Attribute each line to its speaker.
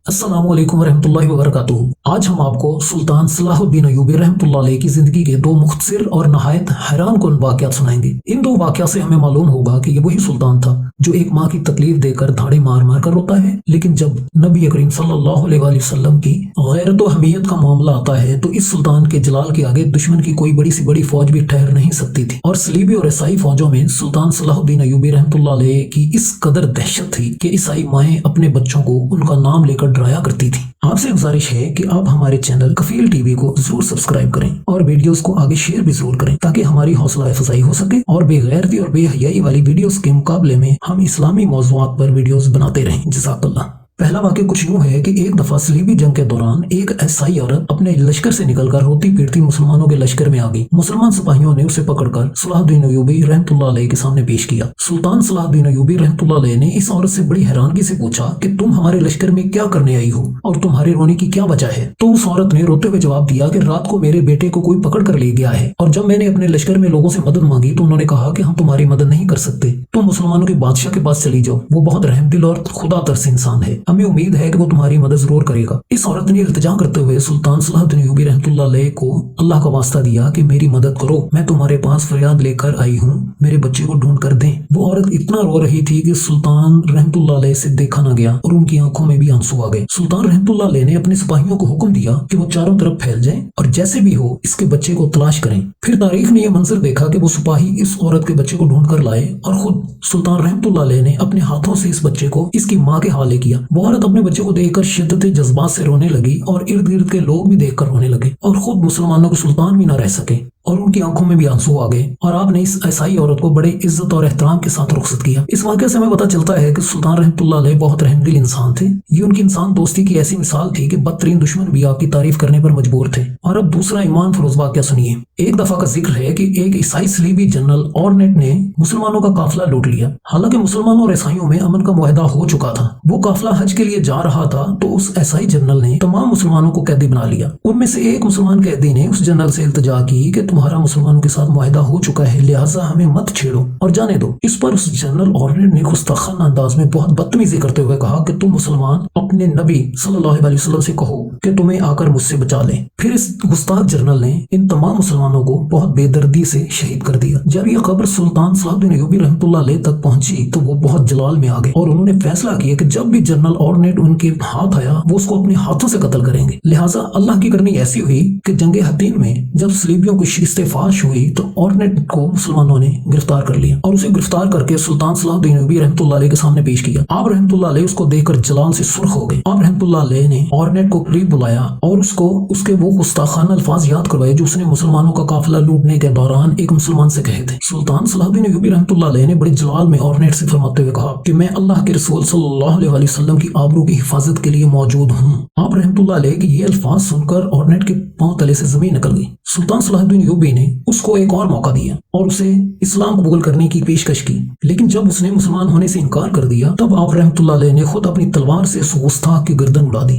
Speaker 1: السلام علیکم ورحمۃ اللہ وبرکاتہ۔ آج ہم آپ کو سلطان صلاح الدین ایوبی رحمۃ اللہ علیہ کی زندگی کے دو مختصر اور نہایت حیران کن واقعات سنائیں گے۔ ان دو واقعات سے ہمیں معلوم ہوگا کہ یہ وہی سلطان تھا جو ایک ماں کی تکلیف دے کر دھاڑے مار مار کر روتا ہے، لیکن جب نبی کریم صلی اللہ علیہ وآلہ وسلم کی غیرت و حمیت کا معاملہ آتا ہے تو اس سلطان کے جلال کے آگے دشمن کی کوئی بڑی سی بڑی فوج بھی ٹھہر نہیں سکتی تھی۔ اور صلیبی اور عیسائی فوجوں میں سلطان صلاح الدین ایوبی رحمۃ اللہ علیہ کی اس قدر دہشت تھی کہ عیسائی مائیں اپنے بچوں کو ان کا نام لے کر ڈرایا کرتی تھی۔ آپ سے گزارش ہے کہ آپ ہمارے چینل کفیل ٹی وی کو ضرور سبسکرائب کریں اور ویڈیوز کو آگے شیئر بھی ضرور کریں تاکہ ہماری حوصلہ افزائی ہو سکے اور بے غیرتی اور بے حیائی والی ویڈیوز کے مقابلے میں ہم اسلامی موضوعات پر ویڈیوز بناتے رہیں۔ جزاک اللہ۔ پہلا واقعہ کچھ یوں ہے کہ ایک دفعہ صلیبی جنگ کے دوران ایک عیسائی عورت اپنے لشکر سے نکل کر روتی پیٹتی مسلمانوں کے لشکر میں آ گئی۔ مسلمان سپاہیوں نے اسے پکڑ کر صلاح الدین ایوبی رحمۃ اللہ علیہ کے سامنے پیش کیا۔ سلطان صلاح الدین ایوبی رحمۃ اللہ علیہ نے اس عورت سے بڑی حیرانگی سے پوچھا کہ تم ہمارے لشکر میں کیا کرنے آئی ہو اور تمہارے رونے کی کیا وجہ ہے؟ تو اس عورت نے روتے ہوئے جواب دیا کہ رات کو میرے بیٹے کو کوئی پکڑ کر لے گیا ہے، اور جب میں نے اپنے لشکر میں لوگوں سے مدد مانگی تو انہوں نے کہا کہ ہم تمہاری مدد نہیں کر سکتے، تم مسلمانوں کے بادشاہ کے پاس چلی جاؤ، وہ بہت رحم دل اور خدا ترس انسان ہے، ہمیں امید ہے کہ وہ تمہاری مدد ضرور کرے گا۔ اس عورت نے التجا کرتے ہوئے سلطان صلاح الدین ایوبی رحمۃ اللہ علیہ کو اللہ کا واسطہ دیا کہ میری مدد کرو، میں تمہارے پاس فریاد لے کر آئی ہوں، میرے بچے کو ڈھونڈ کر دیں۔ وہ عورت اتنا رو رہی تھی کہ سلطان رحمۃ اللہ علیہ سے دیکھا نہ گیا اور ان کی آنکھوں میں بھی آنسو آ گئے۔ سلطان رحمۃ اللہ علیہ نے اپنے سپاہیوں کو حکم دیا کہ وہ چاروں طرف پھیل جائیں اور جیسے بھی ہو اس کے بچے کو تلاش کریں۔ پھر تاریخ نے یہ منظر دیکھا کہ وہ سپاہی اس عورت کے بچے کو ڈھونڈ کر لائے اور خود سلطان رحمۃ اللہ علیہ نے اپنے ہاتھوں سے اس بچے کو اس کی ماں کے حوالے کیا۔ وہ عورت اپنے بچے کو دیکھ کر شدت جذبات سے رونے لگی اور ارد گرد کے لوگ بھی دیکھ کر رونے لگے اور خود مسلمانوں کے سلطان بھی نہ رہ سکے اور ان کی آنکھوں میں بھی آنسو آ گئے، اور آپ نے اس عیسائی عورت کو بڑے عزت اور احترام کے ساتھ رخصت کیا۔ اس واقعے سے ہمیں پتہ چلتا ہے کہ سلطان رحمۃ اللہ علیہ بہت رحم دل انسان تھے۔ یہ ان کی انسان دوستی کی ایسی مثال تھی کہ بدترین دشمن بھی آپ کی تعریف کرنے پر مجبور تھے۔ اور اب دوسرا ایمان فروز واقعہ سنیے۔ ایک دفعہ کا ذکر ہے کہ ایک عیسائی صلیبی جنرل اورنیٹ نے مسلمانوں کا قافلہ لوٹ لیا۔ حالانکہ مسلمانوں اور عیسائیوں میں امن کا معاہدہ ہو چکا تھا، وہ قافلہ حج کے لیے جا رہا تھا تو اس عیسائی جنرل نے تمام مسلمانوں کو قیدی بنا لیا۔ ان میں سے ایک مسلمان قیدی نے اس جنرل سے التجا کی کہ تمہارا مسلمانوں کے ساتھ معاہدہ ہو چکا ہے، لہٰذا ہمیں مت چھیڑو اور جانے دو۔ اس پر اس جنرل اورنیٹ نے گستاخانہ انداز میں بہت بدتمیزی کرتے ہوئے کہا کہ تم مسلمان اپنے نبی صلی اللہ علیہ وسلم سے کہو کہ تمہیں آ کر مجھ سے بچا لیں۔ پھر اس گستاخ جنرل نے ان تمام مسلمانوں کو بہت بے دردی سے شہید کر دیا۔ جب یہ خبر سلطان صلاح الدین ایوبی رحمۃ اللہ علیہ تک پہنچی تو وہ بہت جلال میں آ گئے اور انہوں نے فیصلہ کیا کہ جب بھی جنرل اورنیٹ ان کے ہاتھ آیا وہ اس کو اپنے ہاتھوں سے قتل کریں گے۔ لہٰذا اللہ کی کرنی ایسی ہوئی کہ جنگ حطین میں جب صلیبیوں کو شکست فاش ہوئی تو اورنیٹ کو مسلمانوں نے گرفتار کر لیا اور اسے گرفتار کر کے سلطان صلاح الدین ایوبی رحمۃ اللہ علیہ کے سامنے پیش کیا۔ آپ رحمۃ اللہ علیہ اس کو دیکھ کر جلال سے سرخ ہو گئے۔ آپ رحمۃ اللہ علیہ نے اورنیٹ کو قریب بلایا اور اس کو اس کے وہ گستاخانہ الفاظ یاد کروائے جو اس نے مسلمانوں کا قافلہ لوٹنے کے دوران ایک مسلمان سے کہے تھے۔ سلطان صلاح الدین ایوبی رحمۃ اللہ علیہ نے بڑے جلال میں اورنیٹ سے فرماتے ہوئے کہا کہ میں اللہ کے رسول صلی اللہ علیہ وسلم کی آبرو کی حفاظت کے لیے موجود ہوں۔ آپ رحمۃ اللہ علیہ کے یہ الفاظ سن کر اورنیٹ کے پاؤں تلے سے زمین نکل گئی۔ سلطان صلاح الدین ایوبی نے اس کو ایک اور موقع دیا اور اسے اسلام قبول کرنے کی پیشکش کی، لیکن جب اس نے مسلمان ہونے سے انکار کر دیا تب آپ رحمۃ اللہ علیہ نے خود اپنی تلوار سے اس گستاخ کی گردن اڑا دی۔